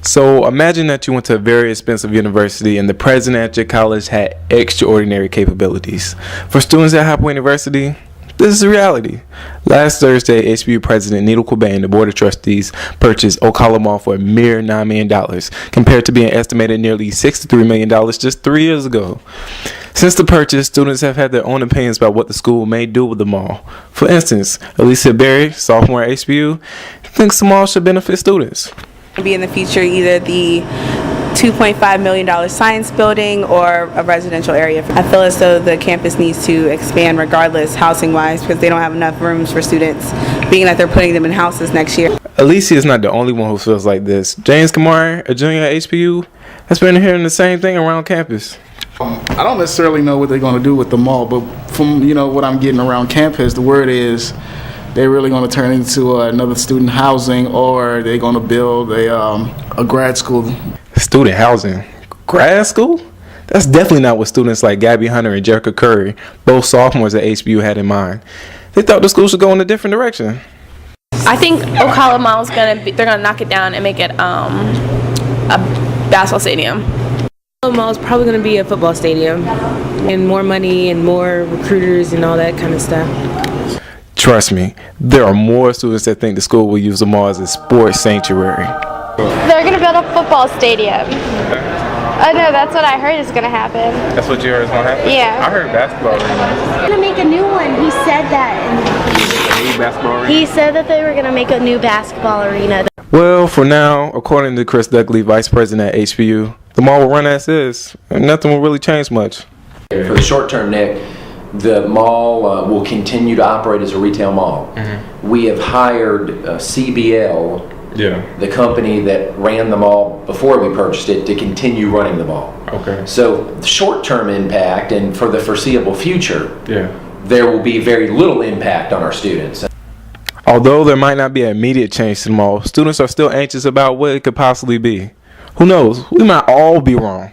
So imagine that you went to a very expensive university and the president at your college had extraordinary capabilities. For students at Hopper University, this is reality. Last Thursday, HBU President Needle Quabain and the Board of Trustees purchased Ocala Mall for a mere $9 million, compared to being estimated nearly $63 million just 3 years ago. Since the purchase, students have had their own opinions about what the school may do with the mall. For instance, Alicia Berry, sophomore at HBU, thinks the mall should benefit students. Be in the future either the $2.5 million science building or a residential area. I feel as though the campus needs to expand regardless housing wise because they don't have enough rooms for students, being that they're putting them in houses next year. Alicia is not the only one who feels like this. James Kamari, a junior at HBU, has been hearing the same thing around campus. I don't necessarily know what they're going to do with the mall, but from what I'm getting around campus, the word is they're really going to turn into another student housing, or they're going to build a grad school. Student housing? Grad school? That's definitely not what students like Gabby Hunter and Jerica Curry, both sophomores at HBU, had in mind. They thought the school should go in a different direction. I think Ocala Mall is they're gonna knock it down and make it a basketball stadium. Ocala Mall is probably gonna be a football stadium, and more money and more recruiters and all that kind of stuff. Trust me, there are more students that think the school will use the mall as a sports sanctuary. They're going to build a football stadium. I know, that's what I heard is going to happen. That's what you heard is going to happen? Yeah. I heard basketball arena. They're going to make a new one. He said that. A new basketball arena? He said that they were going to make a new basketball arena. Well, for now, according to Chris Duckley, vice president at HBU, the mall will run as is, and nothing will really change much. For the short term, Nick, the mall will continue to operate as a retail mall. Mm-hmm. We have hired CBL, the company that ran the mall before we purchased it, to continue running the mall. Okay. So the short-term impact, and for the foreseeable future, there will be very little impact on our students. Although there might not be an immediate change to the mall, students are still anxious about what it could possibly be. Who knows? We might all be wrong.